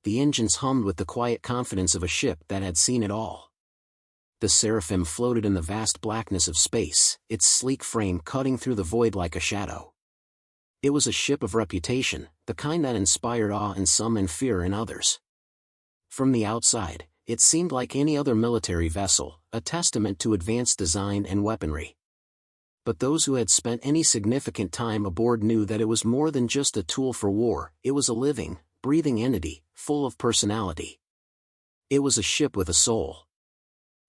the engines hummed with the quiet confidence of a ship that had seen it all. The Seraphim floated in the vast blackness of space, its sleek frame cutting through the void like a shadow. It was a ship of reputation, the kind that inspired awe in some and fear in others. From the outside, it seemed like any other military vessel, a testament to advanced design and weaponry. But those who had spent any significant time aboard knew that it was more than just a tool for war. It was a living, breathing entity, full of personality. It was a ship with a soul.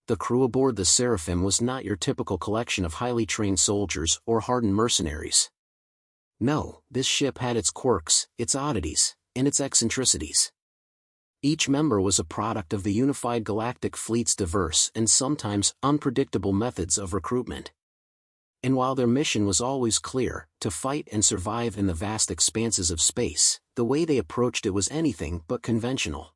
The crew aboard the Seraphim was not your typical collection of highly trained soldiers or hardened mercenaries. No, this ship had its quirks, its oddities, and its eccentricities. Each member was a product of the unified galactic fleet's diverse and sometimes unpredictable methods of recruitment. And while their mission was always clear, to fight and survive in the vast expanses of space, the way they approached it was anything but conventional.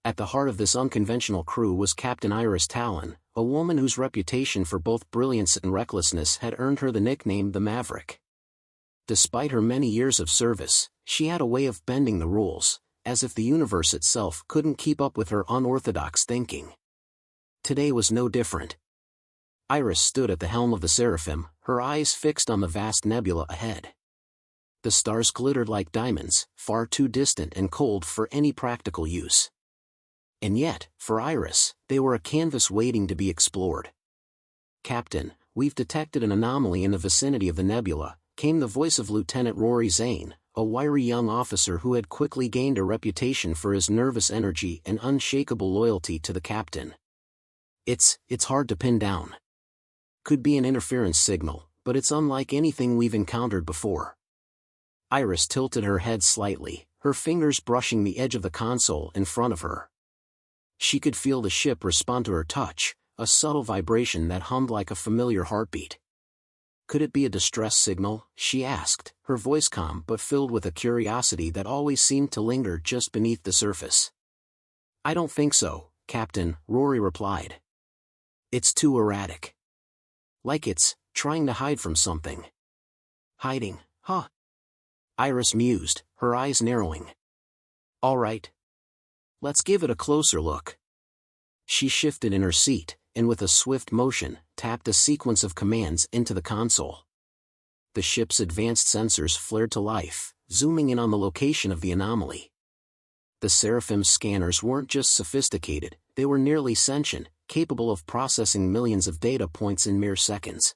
At the heart of this unconventional crew was Captain Iris Talon, a woman whose reputation for both brilliance and recklessness had earned her the nickname the Maverick. Despite her many years of service, she had a way of bending the rules, as if the universe itself couldn't keep up with her unorthodox thinking. Today was no different. Iris stood at the helm of the Seraphim, her eyes fixed on the vast nebula ahead. The stars glittered like diamonds, far too distant and cold for any practical use. And yet, for Iris, they were a canvas waiting to be explored. "Captain, we've detected an anomaly in the vicinity of the nebula," came the voice of Lieutenant Rory Zane, a wiry young officer who had quickly gained a reputation for his nervous energy and unshakable loyalty to the captain. It's hard to pin down. Could be an interference signal, but it's unlike anything we've encountered before." Iris tilted her head slightly, her fingers brushing the edge of the console in front of her. She could feel the ship respond to her touch, a subtle vibration that hummed like a familiar heartbeat. "Could it be a distress signal?" she asked, her voice calm but filled with a curiosity that always seemed to linger just beneath the surface. "I don't think so, Captain," Rory replied. "It's too erratic. Like it's trying to hide from something." "Hiding, huh?" Iris mused, her eyes narrowing. "All right. Let's give it a closer look." She shifted in her seat, and with a swift motion, tapped a sequence of commands into the console. The ship's advanced sensors flared to life, zooming in on the location of the anomaly. The Seraphim's scanners weren't just sophisticated, they were nearly sentient, capable of processing millions of data points in mere seconds.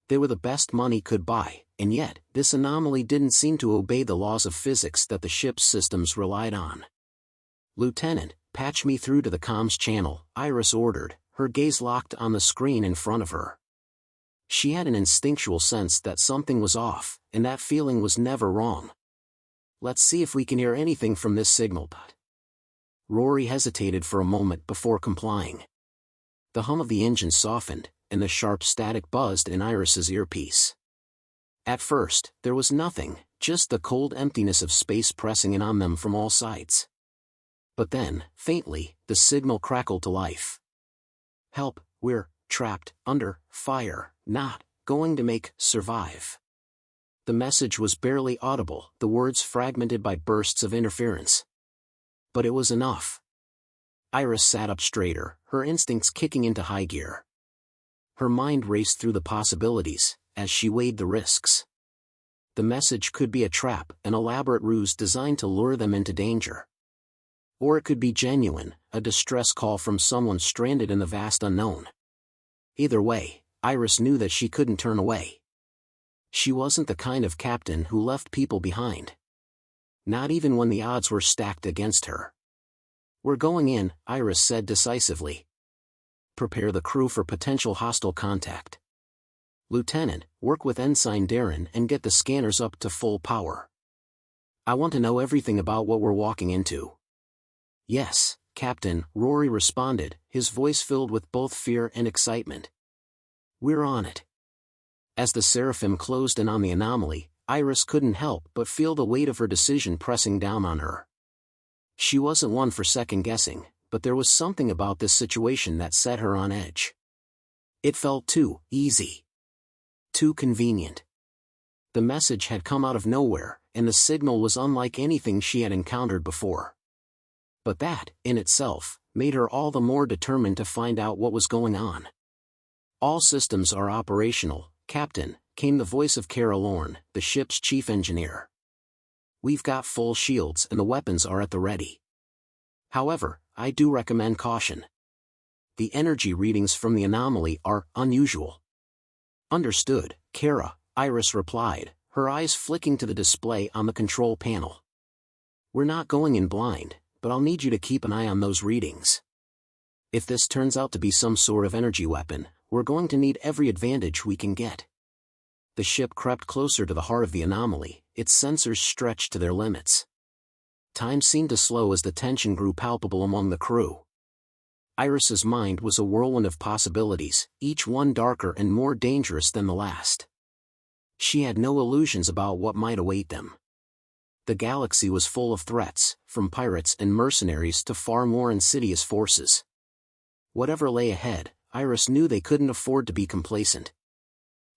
They were the best money could buy, and yet, this anomaly didn't seem to obey the laws of physics that the ship's systems relied on. "Lieutenant, patch me through to the comms channel," Iris ordered, her gaze locked on the screen in front of her. She had an instinctual sense that something was off, and that feeling was never wrong. "Let's see if we can hear anything from this signal." Rory hesitated for a moment before complying. The hum of the engine softened, and the sharp static buzzed in Iris's earpiece. At first, there was nothing, just the cold emptiness of space pressing in on them from all sides. But then, faintly, the signal crackled to life. "Help, we're trapped, under fire, not going to make survive." The message was barely audible, the words fragmented by bursts of interference. But it was enough. Iris sat up straighter, her instincts kicking into high gear. Her mind raced through the possibilities, as she weighed the risks. The message could be a trap, an elaborate ruse designed to lure them into danger. Or it could be genuine, a distress call from someone stranded in the vast unknown. Either way, Iris knew that she couldn't turn away. She wasn't the kind of captain who left people behind. Not even when the odds were stacked against her. "We're going in," Iris said decisively. "Prepare the crew for potential hostile contact. Lieutenant, work with Ensign Darren and get the scanners up to full power. I want to know everything about what we're walking into." "Yes, Captain," Rory responded, his voice filled with both fear and excitement. "We're on it." As the Seraphim closed in on the anomaly, Iris couldn't help but feel the weight of her decision pressing down on her. She wasn't one for second-guessing, but there was something about this situation that set her on edge. It felt too easy. Too convenient. The message had come out of nowhere, and the signal was unlike anything she had encountered before. But that, in itself, made her all the more determined to find out what was going on. "All systems are operational, Captain," came the voice of Kara Lorne, the ship's chief engineer. "We've got full shields and the weapons are at the ready. However, I do recommend caution. The energy readings from the anomaly are unusual." "Understood, Kara," Iris replied, her eyes flicking to the display on the control panel. "We're not going in blind, but I'll need you to keep an eye on those readings. If this turns out to be some sort of energy weapon, we're going to need every advantage we can get." The ship crept closer to the heart of the anomaly, its sensors stretched to their limits. Time seemed to slow as the tension grew palpable among the crew. Iris's mind was a whirlwind of possibilities, each one darker and more dangerous than the last. She had no illusions about what might await them. The galaxy was full of threats, from pirates and mercenaries to far more insidious forces. Whatever lay ahead, Iris knew they couldn't afford to be complacent.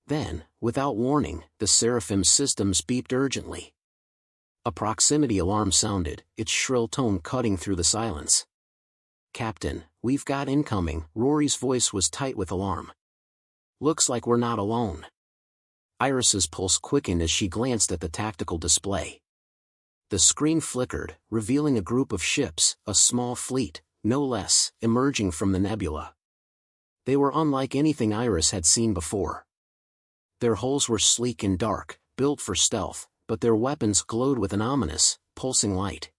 Then, without warning, the Seraphim's systems beeped urgently. A proximity alarm sounded, its shrill tone cutting through the silence. "Captain, we've got incoming," Rory's voice was tight with alarm. "Looks like we're not alone." Iris's pulse quickened as she glanced at the tactical display. The screen flickered, revealing a group of ships, a small fleet, no less, emerging from the nebula. They were unlike anything Iris had seen before. Their hulls were sleek and dark, built for stealth, but their weapons glowed with an ominous, pulsing light.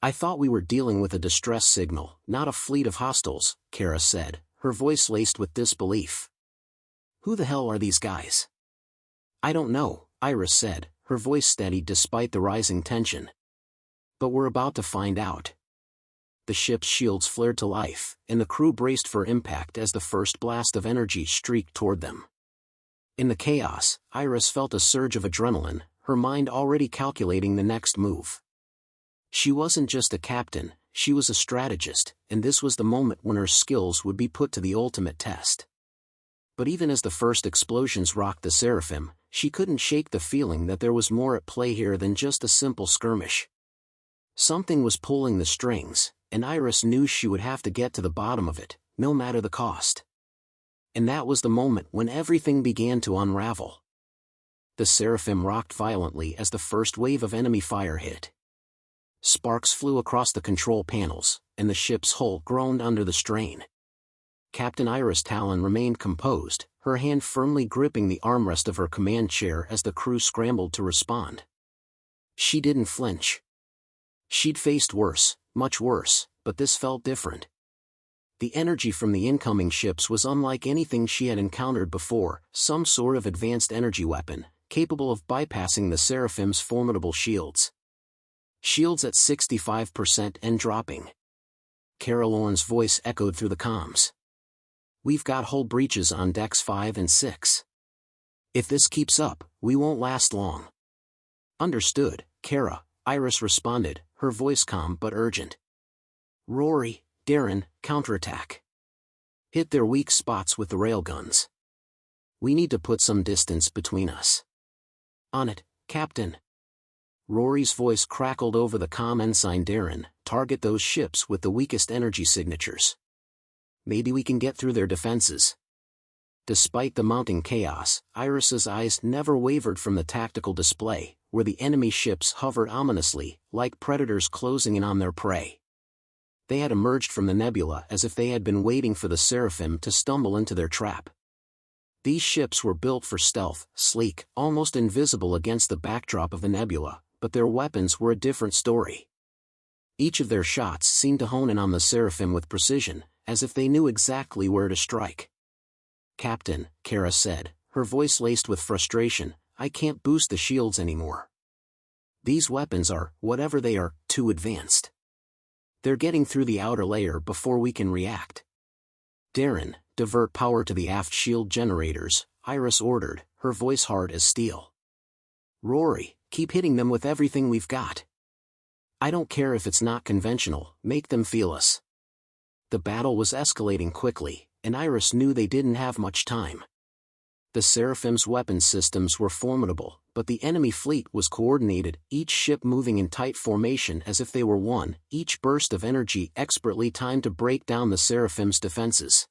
"I thought we were dealing with a distress signal, not a fleet of hostiles," Kara said, her voice laced with disbelief. "Who the hell are these guys?" "I don't know," Iris said, her voice steady despite the rising tension. "But we're about to find out." The ship's shields flared to life, and the crew braced for impact as the first blast of energy streaked toward them. In the chaos, Iris felt a surge of adrenaline, her mind already calculating the next move. She wasn't just a captain, she was a strategist, and this was the moment when her skills would be put to the ultimate test. But even as the first explosions rocked the Seraphim, she couldn't shake the feeling that there was more at play here than just a simple skirmish. Something was pulling the strings, and Iris knew she would have to get to the bottom of it, no matter the cost. And that was the moment when everything began to unravel. The Seraphim rocked violently as the first wave of enemy fire hit. Sparks flew across the control panels, and the ship's hull groaned under the strain. Captain Iris Talon remained composed, her hand firmly gripping the armrest of her command chair as the crew scrambled to respond. She didn't flinch. She'd faced worse, much worse, but this felt different. The energy from the incoming ships was unlike anything she had encountered before, some sort of advanced energy weapon, capable of bypassing the Seraphim's formidable shields. Shields at 65% and dropping. Kara Lorne's voice echoed through the comms. "We've got hull breaches on decks 5 and 6. If this keeps up, we won't last long." "Understood, Kara," Iris responded, her voice calm but urgent. "Rory, Darren, counterattack. Hit their weak spots with the railguns. We need to put some distance between us." "On it, Captain." Rory's voice crackled over the comm ensign. "Darren, target those ships with the weakest energy signatures. Maybe we can get through their defenses." Despite the mounting chaos, Iris's eyes never wavered from the tactical display, where the enemy ships hovered ominously, like predators closing in on their prey. They had emerged from the nebula as if they had been waiting for the Seraphim to stumble into their trap. These ships were built for stealth, sleek, almost invisible against the backdrop of the nebula, but their weapons were a different story. Each of their shots seemed to hone in on the Seraphim with precision, as if they knew exactly where to strike. "Captain," Kara said, her voice laced with frustration, "I can't boost the shields anymore. These weapons are, whatever they are, too advanced. They're getting through the outer layer before we can react." "Darren, divert power to the aft shield generators," Iris ordered, her voice hard as steel. "Rory, keep hitting them with everything we've got. I don't care if it's not conventional, make them feel us." The battle was escalating quickly, and Iris knew they didn't have much time. The Seraphim's weapon systems were formidable, but the enemy fleet was coordinated, each ship moving in tight formation as if they were one, each burst of energy expertly timed to break down the Seraphim's defenses.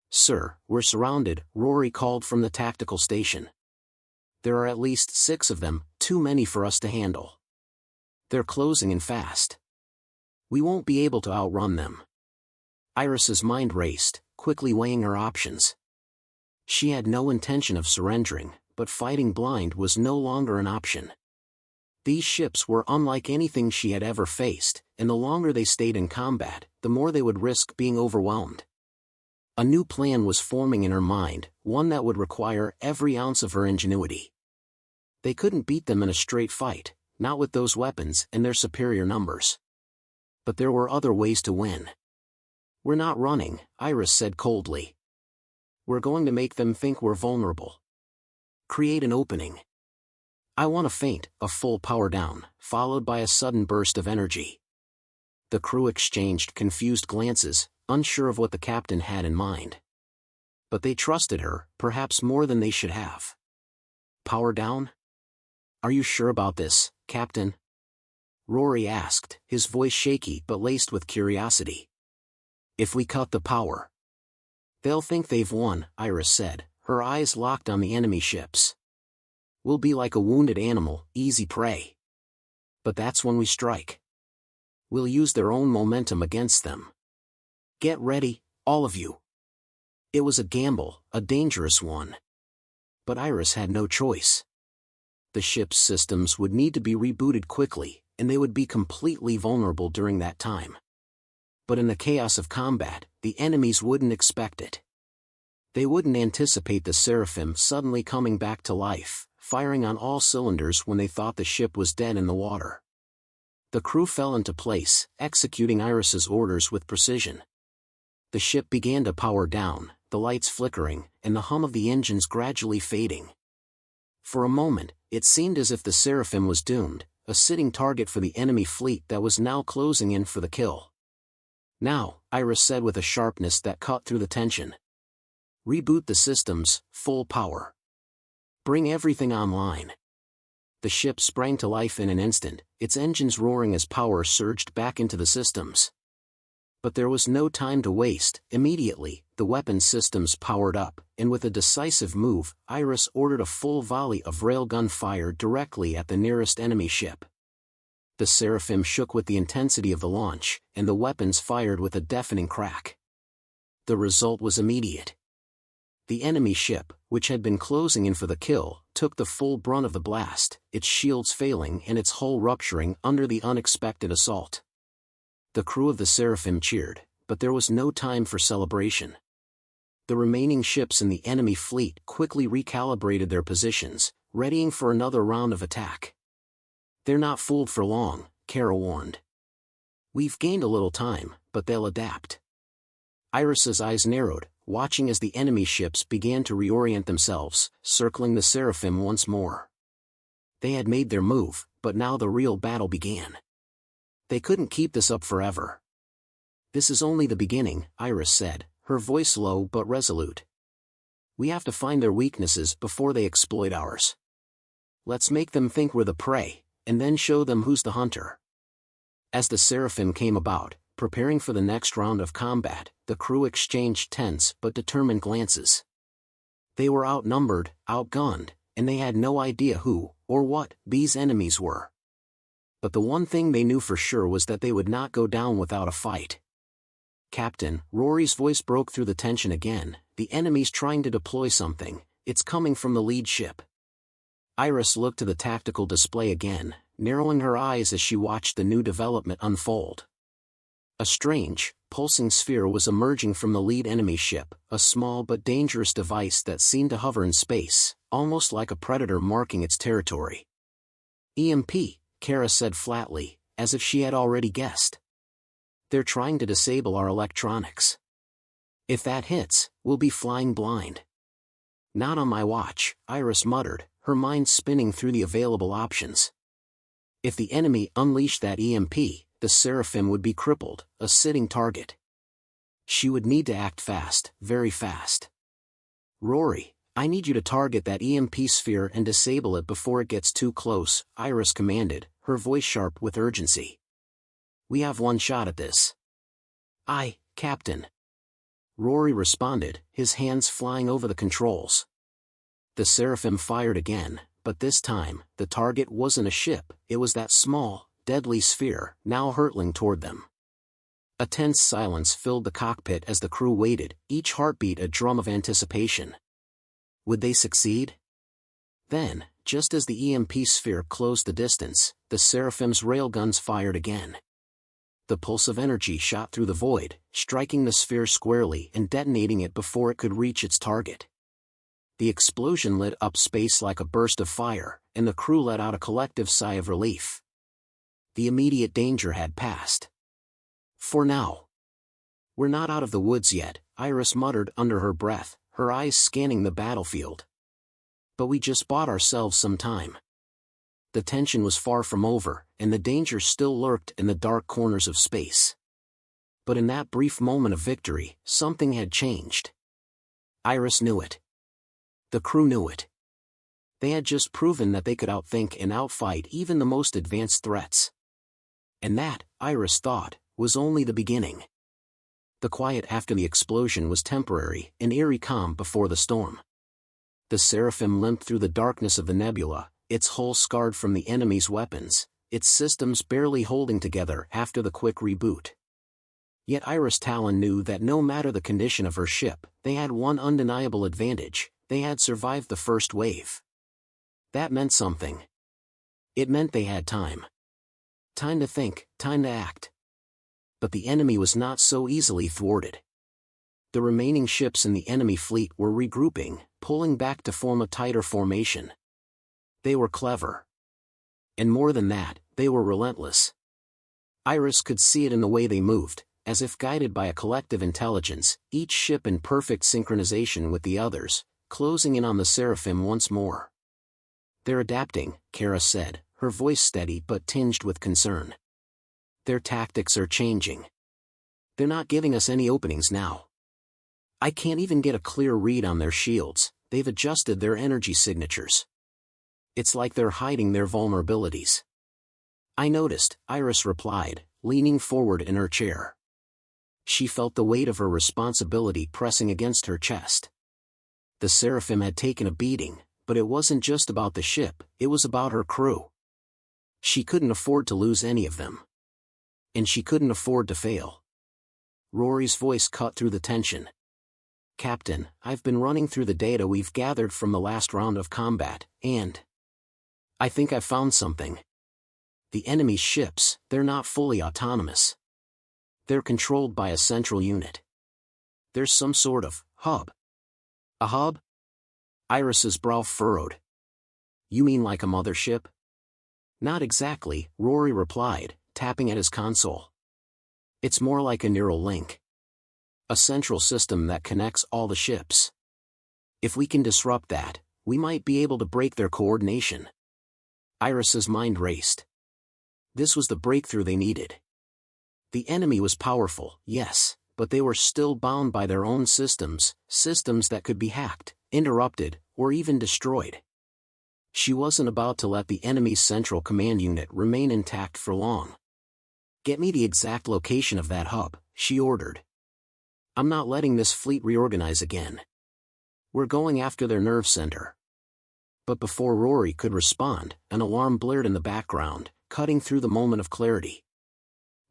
"Sir, we're surrounded," Rory called from the tactical station. "There are at least 6 of them, too many for us to handle. They're closing in fast. We won't be able to outrun them." Iris's mind raced, quickly weighing her options. She had no intention of surrendering, but fighting blind was no longer an option. These ships were unlike anything she had ever faced, and the longer they stayed in combat, the more they would risk being overwhelmed. A new plan was forming in her mind, one that would require every ounce of her ingenuity. They couldn't beat them in a straight fight, not with those weapons and their superior numbers. But there were other ways to win. "We're not running," Iris said coldly. "We're going to make them think we're vulnerable. Create an opening. I want a feint, a full power down, followed by a sudden burst of energy." The crew exchanged confused glances, unsure of what the captain had in mind. But they trusted her, perhaps more than they should have. "Power down? Are you sure about this, Captain?" Rory asked, his voice shaky but laced with curiosity. "If we cut the power, they'll think they've won," Iris said, her eyes locked on the enemy ships. "We'll be like a wounded animal, easy prey. But that's when we strike. We'll use their own momentum against them. Get ready, all of you." It was a gamble, a dangerous one. But Iris had no choice. The ship's systems would need to be rebooted quickly, and they would be completely vulnerable during that time. But in the chaos of combat, the enemies wouldn't expect it. They wouldn't anticipate the Seraphim suddenly coming back to life, firing on all cylinders when they thought the ship was dead in the water. The crew fell into place, executing Iris's orders with precision. The ship began to power down, the lights flickering, and the hum of the engines gradually fading. For a moment, it seemed as if the Seraphim was doomed, a sitting target for the enemy fleet that was now closing in for the kill. "Now," Iris said with a sharpness that cut through the tension. "Reboot the systems, full power. Bring everything online." The ship sprang to life in an instant, its engines roaring as power surged back into the systems. But there was no time to waste. Immediately, the weapons systems powered up, and with a decisive move, Iris ordered a full volley of railgun fire directly at the nearest enemy ship. The Seraphim shook with the intensity of the launch, and the weapons fired with a deafening crack. The result was immediate. The enemy ship, which had been closing in for the kill, took the full brunt of the blast, its shields failing and its hull rupturing under the unexpected assault. The crew of the Seraphim cheered, but there was no time for celebration. The remaining ships in the enemy fleet quickly recalibrated their positions, readying for another round of attack. "They're not fooled for long," Kara warned. "We've gained a little time, but they'll adapt." Iris's eyes narrowed, watching as the enemy ships began to reorient themselves, circling the Seraphim once more. They had made their move, but now the real battle began. They couldn't keep this up forever. "This is only the beginning," Iris said, her voice low but resolute. "We have to find their weaknesses before they exploit ours. Let's make them think we're the prey, and then show them who's the hunter." As the Seraphim came about, preparing for the next round of combat, the crew exchanged tense but determined glances. They were outnumbered, outgunned, and they had no idea who, or what, these enemies were. But the one thing they knew for sure was that they would not go down without a fight. "Captain," Rory's voice broke through the tension again, "the enemy's trying to deploy something. It's coming from the lead ship." Iris looked to the tactical display again, narrowing her eyes as she watched the new development unfold. A strange, pulsing sphere was emerging from the lead enemy ship, a small but dangerous device that seemed to hover in space, almost like a predator marking its territory. "EMP," Kara said flatly, as if she had already guessed. "They're trying to disable our electronics. If that hits, we'll be flying blind." "Not on my watch," Iris muttered, her mind spinning through the available options. If the enemy unleashed that EMP, the Seraphim would be crippled, a sitting target. She would need to act fast, very fast. "Rory," I need you to target that EMP sphere and disable it before it gets too close, Iris commanded, her voice sharp with urgency. We have one shot at this. Aye, Captain. Rory responded, his hands flying over the controls. The Seraphim fired again, but this time, the target wasn't a ship, it was that small, deadly sphere, now hurtling toward them. A tense silence filled the cockpit as the crew waited, each heartbeat a drum of anticipation. Would they succeed? Then, just as the EMP sphere closed the distance, the Seraphim's railguns fired again. The pulse of energy shot through the void, striking the sphere squarely and detonating it before it could reach its target. The explosion lit up space like a burst of fire, and the crew let out a collective sigh of relief. The immediate danger had passed. For now. We're not out of the woods yet, Iris muttered under her breath, her eyes scanning the battlefield. But we just bought ourselves some time. The tension was far from over, and the danger still lurked in the dark corners of space. But in that brief moment of victory, something had changed. Iris knew it. The crew knew it. They had just proven that they could outthink and outfight even the most advanced threats. And that, Iris thought, was only the beginning. The quiet after the explosion was temporary, an eerie calm before the storm. The Seraphim limped through the darkness of the nebula, its hull scarred from the enemy's weapons, its systems barely holding together after the quick reboot. Yet Iris Talon knew that no matter the condition of her ship, they had one undeniable advantage: they had survived the first wave. That meant something. It meant they had time. Time to think, time to act. But the enemy was not so easily thwarted. The remaining ships in the enemy fleet were regrouping, pulling back to form a tighter formation. They were clever. And more than that, they were relentless. Iris could see it in the way they moved, as if guided by a collective intelligence, each ship in perfect synchronization with the others, closing in on the Seraphim once more. They're adapting, Kara said, her voice steady but tinged with concern. Their tactics are changing. They're not giving us any openings now. I can't even get a clear read on their shields, they've adjusted their energy signatures. It's like they're hiding their vulnerabilities. I noticed, Iris replied, leaning forward in her chair. She felt the weight of her responsibility pressing against her chest. The Seraphim had taken a beating, but it wasn't just about the ship, it was about her crew. She couldn't afford to lose any of them. And she couldn't afford to fail. Rory's voice cut through the tension. Captain, I've been running through the data we've gathered from the last round of combat, and I think I've found something. The enemy's ships, they're not fully autonomous. They're controlled by a central unit. There's some sort of hub. A hub? Iris's brow furrowed. You mean like a mothership? Not exactly, Rory replied, tapping at his console. It's more like a neural link. A central system that connects all the ships. If we can disrupt that, we might be able to break their coordination. Iris's mind raced. This was the breakthrough they needed. The enemy was powerful, yes, but they were still bound by their own systems, systems that could be hacked, interrupted, or even destroyed. She wasn't about to let the enemy's central command unit remain intact for long. Get me the exact location of that hub, she ordered. I'm not letting this fleet reorganize again. We're going after their nerve center. But before Rory could respond, an alarm blared in the background, cutting through the moment of clarity.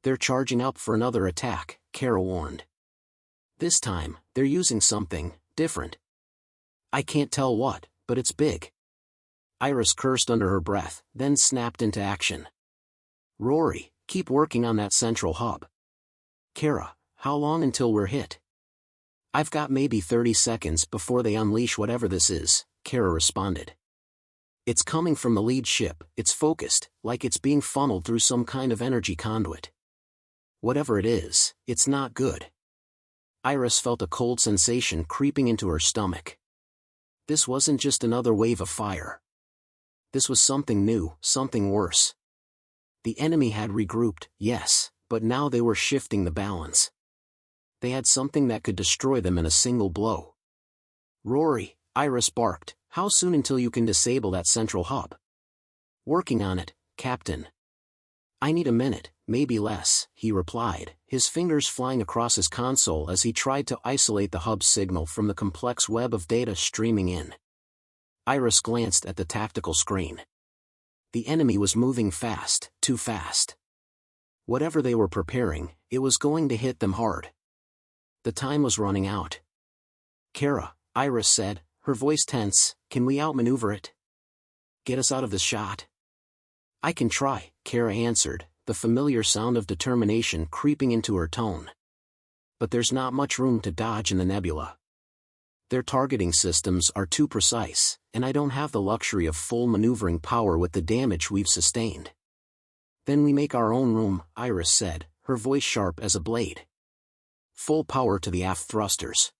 They're charging up for another attack, Kara warned. This time, they're using something different. I can't tell what, but it's big. Iris cursed under her breath, then snapped into action. Rory, keep working on that central hub. Kara, how long until we're hit? I've got maybe 30 seconds before they unleash whatever this is, Kara responded. It's coming from the lead ship, it's focused, like it's being funneled through some kind of energy conduit. Whatever it is, it's not good. Iris felt a cold sensation creeping into her stomach. This wasn't just another wave of fire. This was something new, something worse. The enemy had regrouped, yes, but now they were shifting the balance. They had something that could destroy them in a single blow. Rory, Iris barked. How soon until you can disable that central hub? Working on it, Captain. I need a minute, maybe less, he replied, his fingers flying across his console as he tried to isolate the hub's signal from the complex web of data streaming in. Iris glanced at the tactical screen. The enemy was moving fast, too fast. Whatever they were preparing, it was going to hit them hard. The time was running out. Kara, Iris said, her voice tense, can we outmaneuver it? Get us out of this shot? I can try, Kara answered, the familiar sound of determination creeping into her tone. But there's not much room to dodge in the nebula. Their targeting systems are too precise, and I don't have the luxury of full maneuvering power with the damage we've sustained. Then we make our own room, Iris said, her voice sharp as a blade. Full power to the aft thrusters.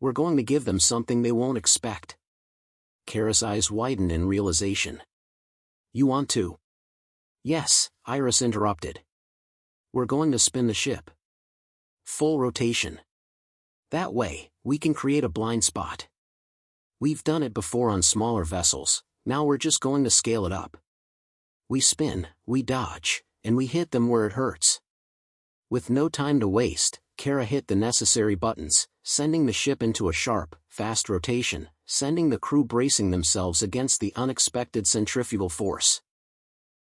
We're going to give them something they won't expect. Kara's eyes widened in realization. You want to? Yes, Iris interrupted. We're going to spin the ship. Full rotation. That way, we can create a blind spot. We've done it before on smaller vessels, now we're just going to scale it up. We spin, we dodge, and we hit them where it hurts. With no time to waste, Kara hit the necessary buttons, sending the ship into a sharp, fast rotation, sending the crew bracing themselves against the unexpected centrifugal force.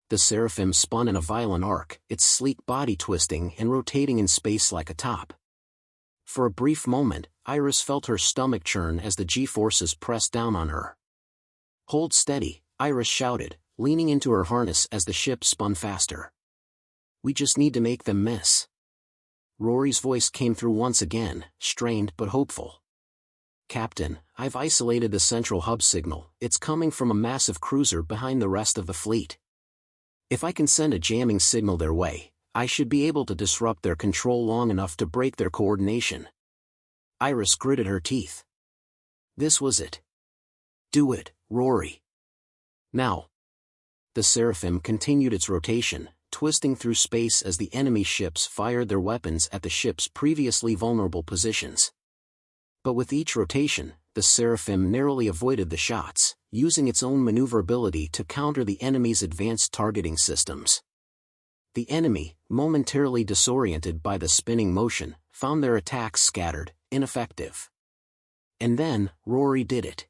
The Seraphim spun in a violent arc, its sleek body twisting and rotating in space like a top. For a brief moment, Iris felt her stomach churn as the G-forces pressed down on her. Hold steady, Iris shouted, leaning into her harness as the ship spun faster. We just need to make them miss. Rory's voice came through once again, strained but hopeful. Captain, I've isolated the central hub signal, it's coming from a massive cruiser behind the rest of the fleet. If I can send a jamming signal their way, I should be able to disrupt their control long enough to break their coordination. Iris gritted her teeth. This was it. Do it, Rory. Now. The Seraphim continued its rotation, twisting through space as the enemy ships fired their weapons at the ship's previously vulnerable positions. But with each rotation, the Seraphim narrowly avoided the shots, using its own maneuverability to counter the enemy's advanced targeting systems. The enemy, momentarily disoriented by the spinning motion, found their attacks scattered, ineffective. And then, Rory did it.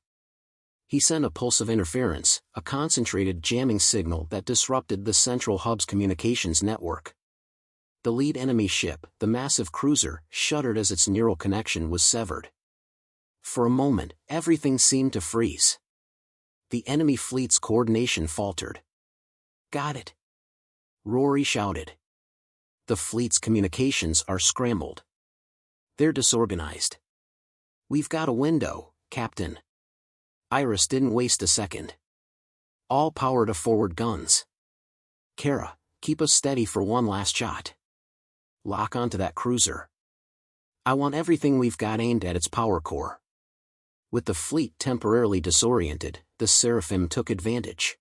He sent a pulse of interference, a concentrated jamming signal that disrupted the central hub's communications network. The lead enemy ship, the massive cruiser, shuddered as its neural connection was severed. For a moment, everything seemed to freeze. The enemy fleet's coordination faltered. Got it! Rory shouted. The fleet's communications are scrambled. They're disorganized. We've got a window, Captain. Iris didn't waste a second. All power to forward guns. Kara, keep us steady for one last shot. Lock onto that cruiser. I want everything we've got aimed at its power core. With the fleet temporarily disoriented, the Seraphim took advantage.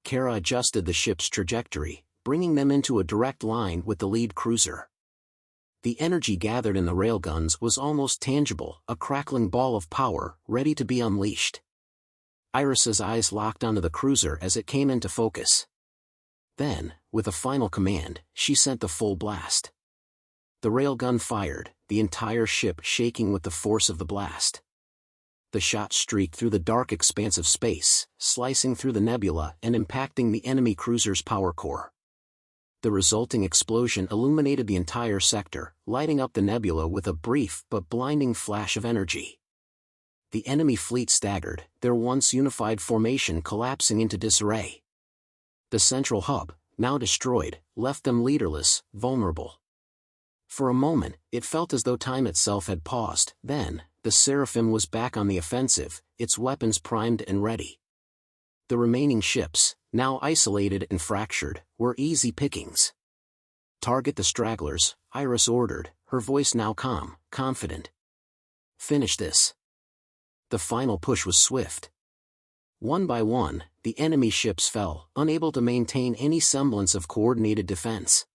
Kara adjusted the ship's trajectory, bringing them into a direct line with the lead cruiser. The energy gathered in the railguns was almost tangible, a crackling ball of power, ready to be unleashed. Iris's eyes locked onto the cruiser as it came into focus. Then, with a final command, she sent the full blast. The railgun fired, the entire ship shaking with the force of the blast. The shot streaked through the dark expanse of space, slicing through the nebula and impacting the enemy cruiser's power core. The resulting explosion illuminated the entire sector, lighting up the nebula with a brief but blinding flash of energy. The enemy fleet staggered, their once unified formation collapsing into disarray. The central hub, now destroyed, left them leaderless, vulnerable. For a moment, it felt as though time itself had paused. Then, the Seraphim was back on the offensive, its weapons primed and ready. The remaining ships, now isolated and fractured, were easy pickings. Target the stragglers, Iris ordered, her voice now calm, confident. Finish this. The final push was swift. One by one, the enemy ships fell, unable to maintain any semblance of coordinated defense.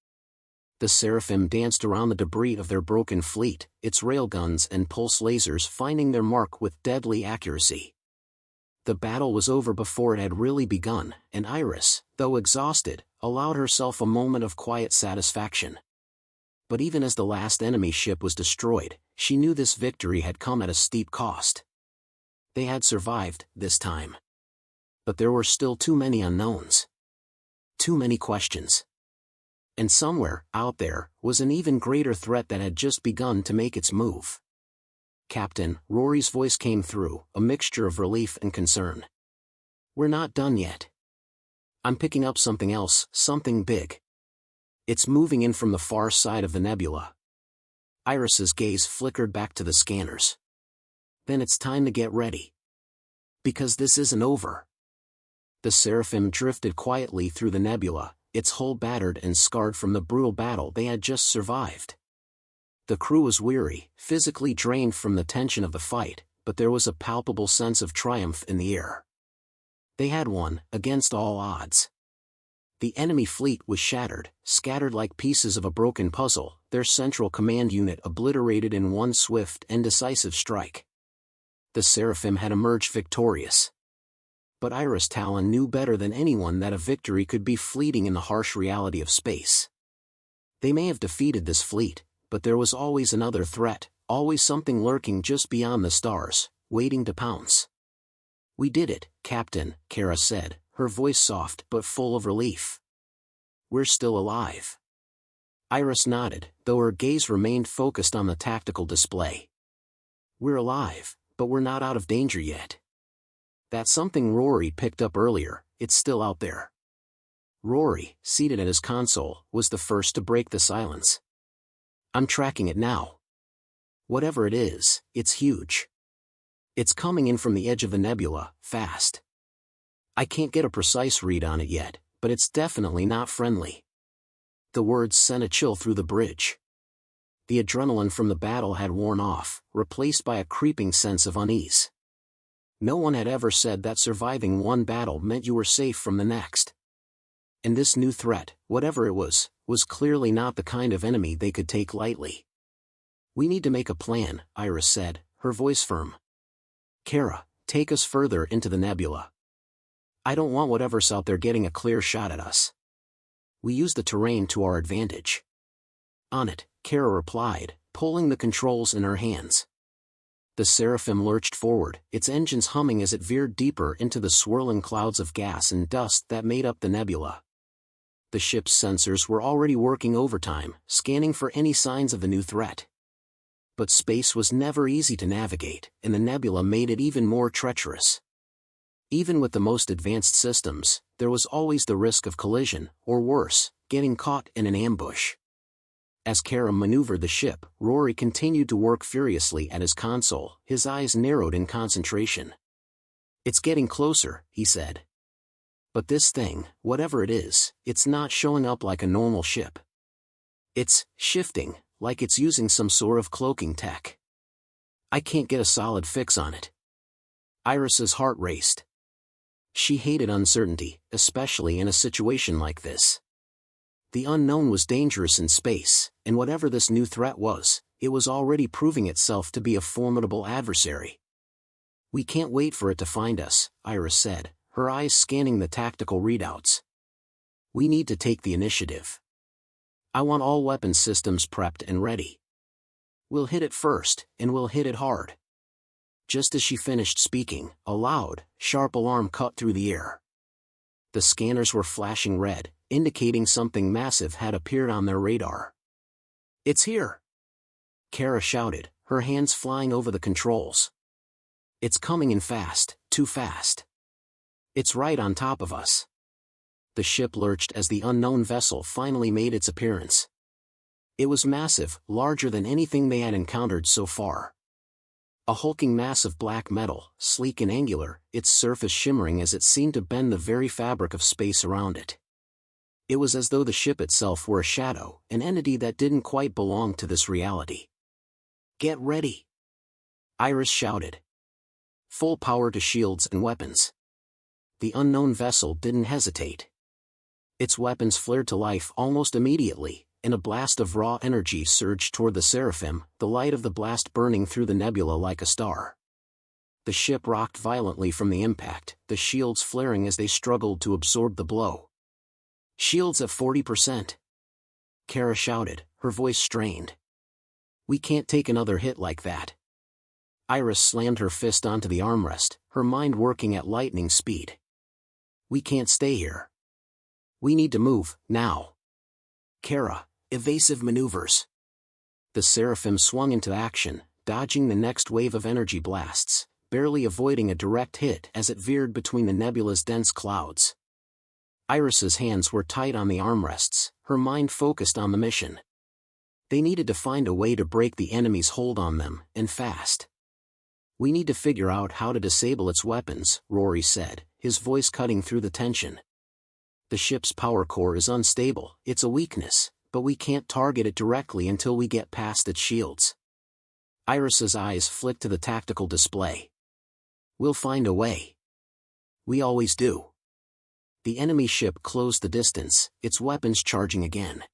The Seraphim danced around the debris of their broken fleet, its railguns and pulse lasers finding their mark with deadly accuracy. The battle was over before it had really begun, and Iris, though exhausted, allowed herself a moment of quiet satisfaction. But even as the last enemy ship was destroyed, she knew this victory had come at a steep cost. They had survived, this time. But there were still too many unknowns. Too many questions. And somewhere, out there, was an even greater threat that had just begun to make its move. "Captain," Rory's voice came through, a mixture of relief and concern. "We're not done yet. I'm picking up something else, something big. It's moving in from the far side of the nebula." Iris's gaze flickered back to the scanners. "Then it's time to get ready. Because this isn't over." The Seraphim drifted quietly through the nebula, its hull battered and scarred from the brutal battle they had just survived. The crew was weary, physically drained from the tension of the fight, but there was a palpable sense of triumph in the air. They had won, against all odds. The enemy fleet was shattered, scattered like pieces of a broken puzzle, their central command unit obliterated in one swift and decisive strike. The Seraphim had emerged victorious. But Iris Talon knew better than anyone that a victory could be fleeting in the harsh reality of space. They may have defeated this fleet, but there was always another threat, always something lurking just beyond the stars, waiting to pounce. "We did it, Captain," Kara said, her voice soft but full of relief. "We're still alive." Iris nodded, though her gaze remained focused on the tactical display. "We're alive, but we're not out of danger yet. That's something Rory picked up earlier, it's still out there." Rory, seated at his console, was the first to break the silence. "I'm tracking it now. Whatever it is, it's huge. It's coming in from the edge of the nebula, fast. I can't get a precise read on it yet, but it's definitely not friendly." The words sent a chill through the bridge. The adrenaline from the battle had worn off, replaced by a creeping sense of unease. No one had ever said that surviving one battle meant you were safe from the next. And this new threat, whatever it was clearly not the kind of enemy they could take lightly. "We need to make a plan," Iris said, her voice firm. "Kara, take us further into the nebula. I don't want whatever's out there getting a clear shot at us. We use the terrain to our advantage." "On it," Kara replied, pulling the controls in her hands. The Seraphim lurched forward, its engines humming as it veered deeper into the swirling clouds of gas and dust that made up the nebula. The ship's sensors were already working overtime, scanning for any signs of the new threat. But space was never easy to navigate, and the nebula made it even more treacherous. Even with the most advanced systems, there was always the risk of collision, or worse, getting caught in an ambush. As Kara maneuvered the ship, Rory continued to work furiously at his console, his eyes narrowed in concentration. "It's getting closer," he said. "But this thing, whatever it is, it's not showing up like a normal ship. It's shifting, like it's using some sort of cloaking tech. I can't get a solid fix on it." Iris's heart raced. She hated uncertainty, especially in a situation like this. The unknown was dangerous in space, and whatever this new threat was, it was already proving itself to be a formidable adversary. "We can't wait for it to find us," Iris said, her eyes scanning the tactical readouts. "We need to take the initiative. I want all weapon systems prepped and ready. We'll hit it first, and we'll hit it hard." Just as she finished speaking, a loud, sharp alarm cut through the air. The scanners were flashing red, indicating something massive had appeared on their radar. "It's here!" Kara shouted, her hands flying over the controls. "It's coming in fast, too fast. It's right on top of us." The ship lurched as the unknown vessel finally made its appearance. It was massive, larger than anything they had encountered so far. A hulking mass of black metal, sleek and angular, its surface shimmering as it seemed to bend the very fabric of space around it. It was as though the ship itself were a shadow, an entity that didn't quite belong to this reality. "Get ready!" Iris shouted. Full power to shields and weapons. The unknown vessel didn't hesitate. Its weapons flared to life almost immediately, and a blast of raw energy surged toward the Seraphim, the light of the blast burning through the nebula like a star. The ship rocked violently from the impact, the shields flaring as they struggled to absorb the blow. "Shields at 40%. Kara shouted, her voice strained. "We can't take another hit like that." Iris slammed her fist onto the armrest, her mind working at lightning speed. "We can't stay here. We need to move, now." "Kara, evasive maneuvers." The Seraphim swung into action, dodging the next wave of energy blasts, barely avoiding a direct hit as it veered between the nebula's dense clouds. Iris's hands were tight on the armrests, her mind focused on the mission. They needed to find a way to break the enemy's hold on them, and fast. "We need to figure out how to disable its weapons," Rory said, his voice cutting through the tension. "The ship's power core is unstable, it's a weakness, but we can't target it directly until we get past its shields." Iris's eyes flicked to the tactical display. "We'll find a way. We always do." The enemy ship closed the distance, its weapons charging again.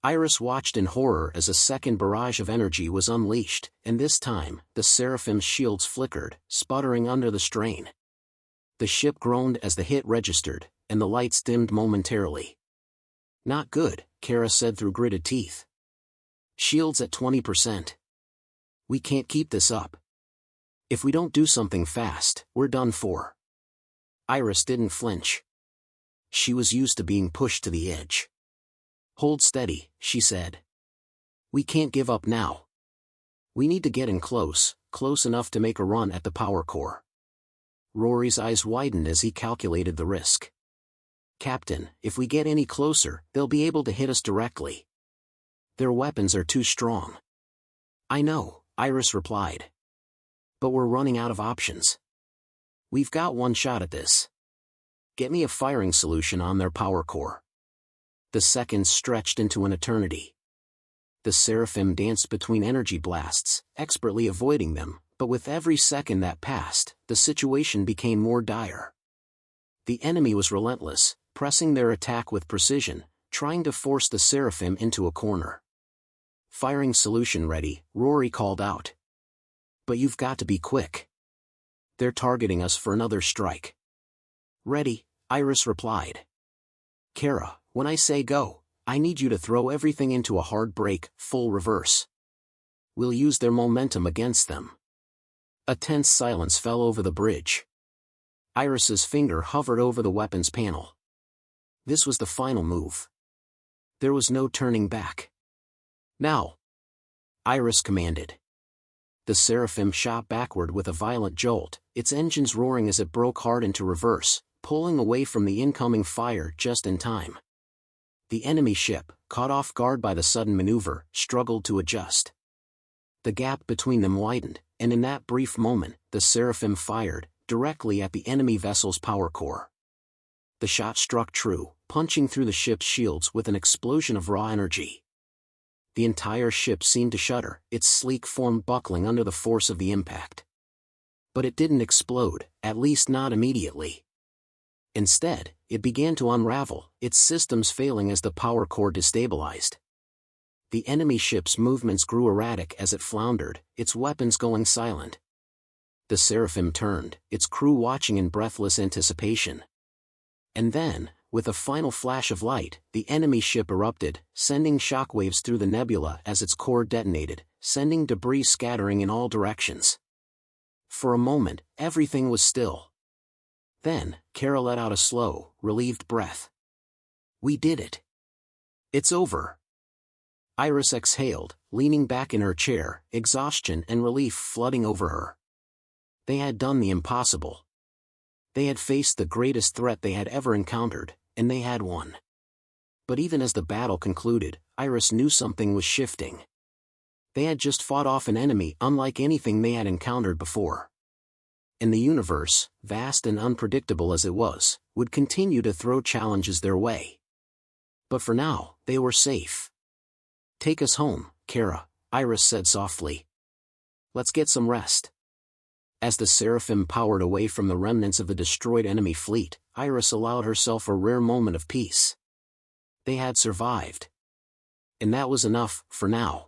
Iris watched in horror as a second barrage of energy was unleashed, and this time, the Seraphim's shields flickered, sputtering under the strain. The ship groaned as the hit registered, and the lights dimmed momentarily. "Not good," Kara said through gritted teeth. "Shields at 20%. We can't keep this up. If we don't do something fast, we're done for." Iris didn't flinch. She was used to being pushed to the edge. "Hold steady," she said. "We can't give up now. We need to get in close enough to make a run at the power core." Rory's eyes widened as he calculated the risk. "Captain, if we get any closer, they'll be able to hit us directly. Their weapons are too strong." "I know," Iris replied. "But we're running out of options. We've got one shot at this. Get me a firing solution on their power core." The seconds stretched into an eternity. The Seraphim danced between energy blasts, expertly avoiding them, but with every second that passed, the situation became more dire. The enemy was relentless, pressing their attack with precision, trying to force the Seraphim into a corner. "Firing solution ready," Rory called out. "But you've got to be quick. They're targeting us for another strike." "Ready," Iris replied. "Kara, when I say go, I need you to throw everything into a hard break, full reverse. We'll use their momentum against them." A tense silence fell over the bridge. Iris's finger hovered over the weapons panel. This was the final move. There was no turning back. "Now!" Iris commanded. The Seraphim shot backward with a violent jolt, its engines roaring as it broke hard into reverse, pulling away from the incoming fire just in time. The enemy ship, caught off guard by the sudden maneuver, struggled to adjust. The gap between them widened, and in that brief moment, the Seraphim fired, directly at the enemy vessel's power core. The shot struck true, punching through the ship's shields with an explosion of raw energy. The entire ship seemed to shudder, its sleek form buckling under the force of the impact. But it didn't explode, at least not immediately. Instead, it began to unravel, its systems failing as the power core destabilized. The enemy ship's movements grew erratic as it floundered, its weapons going silent. The Seraphim turned, its crew watching in breathless anticipation. And then, with a final flash of light, the enemy ship erupted, sending shockwaves through the nebula as its core detonated, sending debris scattering in all directions. For a moment, everything was still. Then, Kara let out a slow, relieved breath. "We did it. It's over." Iris exhaled, leaning back in her chair, exhaustion and relief flooding over her. They had done the impossible. They had faced the greatest threat they had ever encountered, and they had won. But even as the battle concluded, Iris knew something was shifting. They had just fought off an enemy unlike anything they had encountered before. And the universe, vast and unpredictable as it was, would continue to throw challenges their way. But for now, they were safe. "Take us home, Kara," Iris said softly. "Let's get some rest." As the Seraphim powered away from the remnants of the destroyed enemy fleet, Iris allowed herself a rare moment of peace. They had survived. And that was enough, for now.